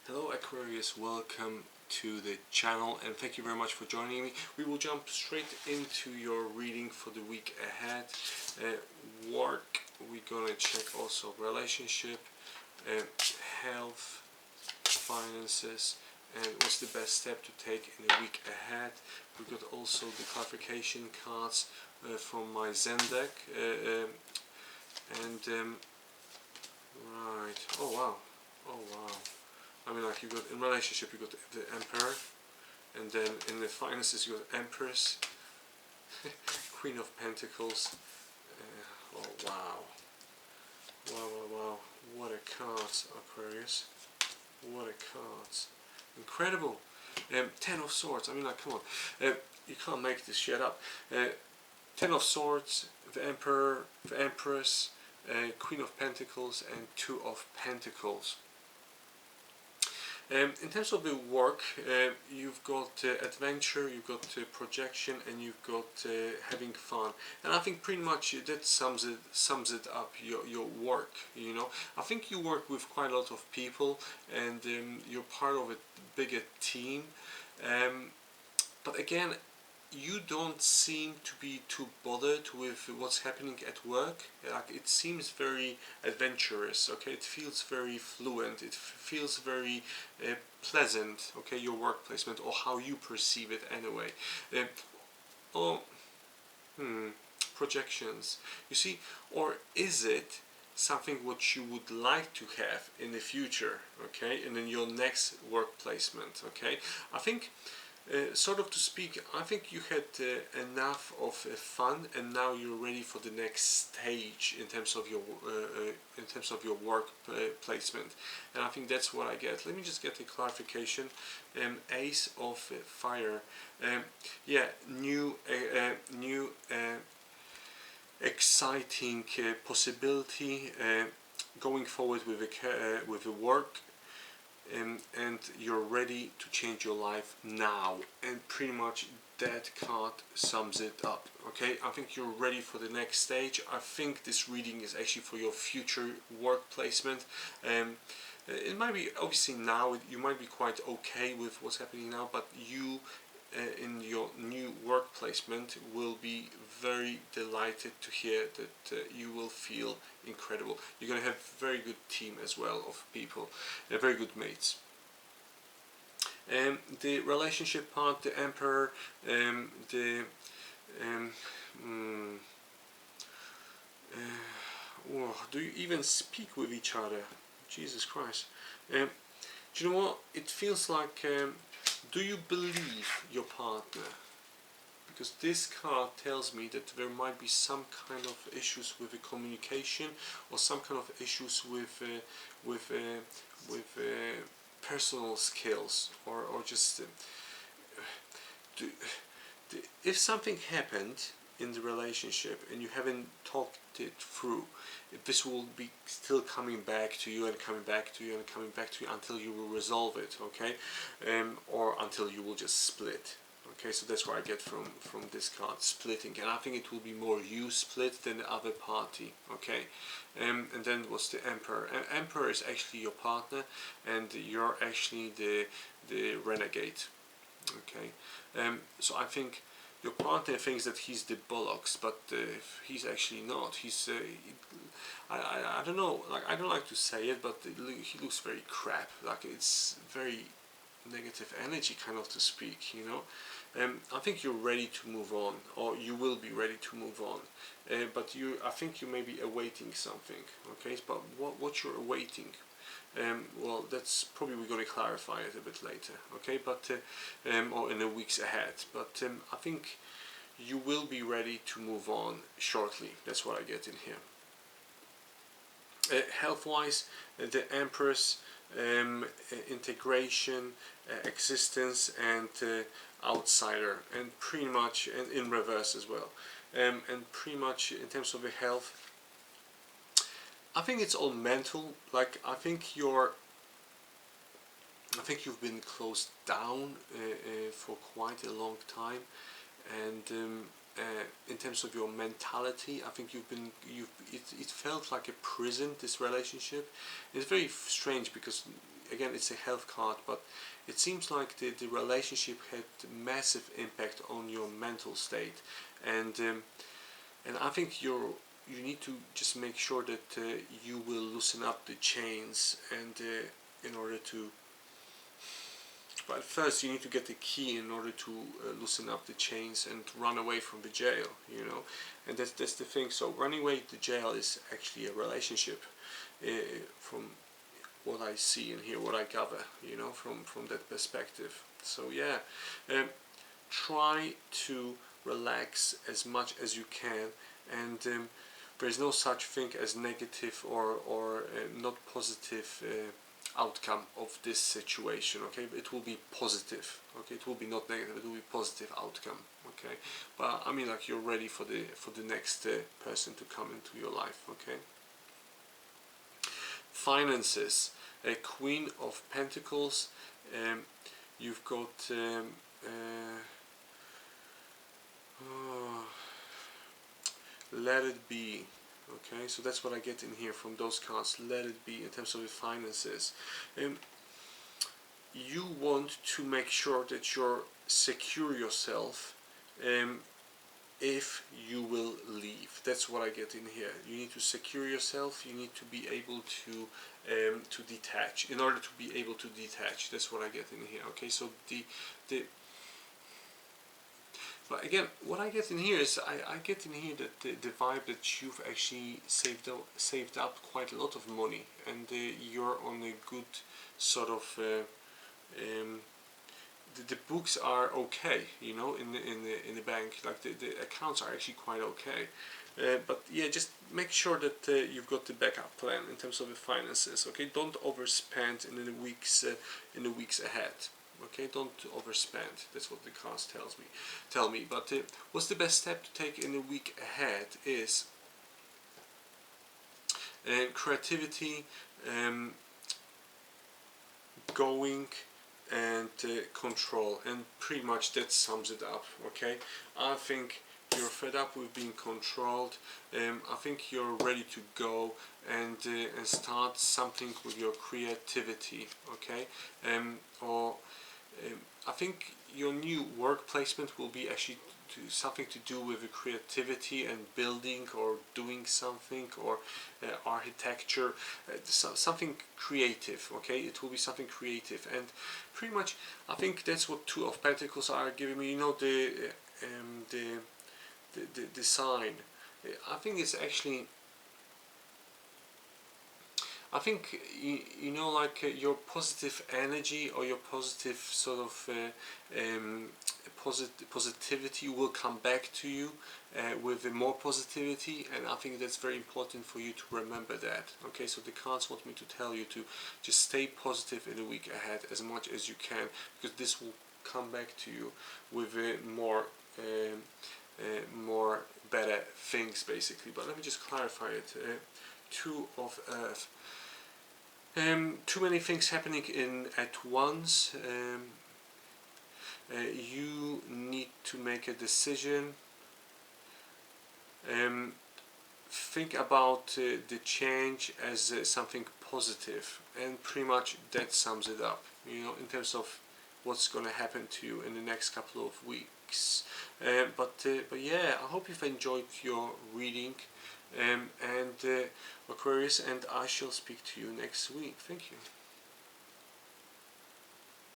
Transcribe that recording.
Hello Aquarius, welcome to the channel and thank you very much for joining me. We will jump straight into your reading for the week ahead. Work, we're gonna check also relationship, health, finances, and what's the best step to take in the week ahead. We got also the clarification cards from my Zen deck, right, oh wow. I mean, like, you got in relationship, you got the Emperor, and then in the finances, you got Empress, Queen of Pentacles. Oh wow, wow! What a cards, Aquarius! What a cards! Incredible. 10 of Swords. I mean, like, come on, you can't make this shit up. 10 of Swords, the Emperor, the Empress, Queen of Pentacles, and 2 of Pentacles. In terms of the work, you've got adventure, you've got projection, and you've got having fun. And I think pretty much that sums it up, your work, you know. I think you work with quite a lot of people, and you're part of a bigger team. But again, you don't seem to be too bothered with what's happening at work. Like, it seems very adventurous, okay? It feels very fluent, it feels very pleasant, okay, your work placement, or how you perceive it anyway. Projections, you see, or is it something what you would like to have in the future, okay, and in your next work placement, okay? I think sort of to speak, I think you had enough of fun, and now you're ready for the next stage in terms of your work placement, and I think that's what I get. Let me just get a clarification. Ace of Fire. Yeah, new exciting possibility going forward with the work. And you're ready to change your life now, and pretty much that card sums it up, okay? I think you're ready for the next stage. I think this reading is actually for your future work placement. It might be, obviously now you might be quite okay with what's happening now, but you in your new work placement will be very delighted to hear that you will feel incredible. You're going to have a very good team as well of people, very good mates. The relationship part, the Emperor, do you even speak with each other? Jesus Christ. Do you know what? It feels like, do you believe your partner? Because this card tells me that there might be some kind of issues with the communication, or some kind of issues with personal skills, or just if something happened in the relationship and you haven't talked it through, this will be still coming back to you and coming back to you and coming back to you until you will resolve it, okay? Or until you will just split. Okay, so that's what I get from this card, splitting, and I think it will be more you split than the other party, okay? And then what's the Emperor? Emperor is actually your partner, and you're actually the renegade, okay? So I think your partner thinks that he's the bollocks, but he's actually not. He's I don't know, like, I don't like to say it, but he looks very crap. Like, it's very negative energy, kind of, to speak, you know. I think you're ready to move on, or you will be ready to move on, but I think you may be awaiting something, okay? But what you're awaiting, well, that's probably, we're going to clarify it a bit later, okay? But or in the weeks ahead, but I think you will be ready to move on shortly. That's what I get in here. Health-wise, the Empress, integration, existence, and outsider, and pretty much, and in reverse as well, and pretty much in terms of the health, I think it's all mental. Like, I think you've been closed down for quite a long time, and in terms of your mentality, I think it felt like a prison, this relationship. It's very strange, because again, it's a health card, but it seems like the relationship had massive impact on your mental state, and I think you need to just make sure that you will loosen up the chains, and in order to, but first you need to get the key in order to loosen up the chains and run away from the jail, you know. And that's the thing. So running away to jail is actually a relationship, from what I see and hear, what I gather, you know, from that perspective. So yeah, try to relax as much as you can, and there's no such thing as negative or not positive outcome of this situation. Okay, it will be positive. Okay, it will be not negative, it will be positive outcome. Okay, but I mean, like, you're ready for the next person to come into your life. Okay. Finances, a Queen of Pentacles. You've got let it be. Okay, so that's what I get in here from those cards. Let it be in terms of the finances. You want to make sure that you're secure yourself if you will leave. That's what I get in here. You need to secure yourself. You need to be able to detach. In order to be able to detach, that's what I get in here. Okay, so but again, what I get in here is I get in here that the vibe that you've actually saved up quite a lot of money, and you're on a good sort of the books are okay, you know, in the bank. Like the accounts are actually quite okay. But yeah, just make sure that you've got the backup plan in terms of the finances. Okay, don't overspend in the weeks ahead. Okay, don't overspend. That's what the cards tell me. But what's the best step to take in the week ahead is creativity, going, and control, and pretty much that sums it up. Okay, I think you're fed up with being controlled. I think you're ready to go and start something with your creativity. Okay, I think your new work placement will be actually something to do with the creativity and building or doing something, or architecture, something creative. Okay, it will be something creative, and pretty much I think that's what Two of Pentacles are giving me. You know, the sign. I think it's actually, I think you know, like your positive energy or your positive sort of positivity will come back to you with more positivity, and I think that's very important for you to remember that. Okay, so the cards want me to tell you to just stay positive in the week ahead as much as you can, because this will come back to you with more better things, basically. But let me just clarify it. Two of Earth. Too many things happening at once. You need to make a decision. Think about the change as something positive, and pretty much that sums it up. You know, in terms of what's going to happen to you in the next couple of weeks. But yeah, I hope you've enjoyed your reading. And Aquarius, and I shall speak to you next week. Thank you.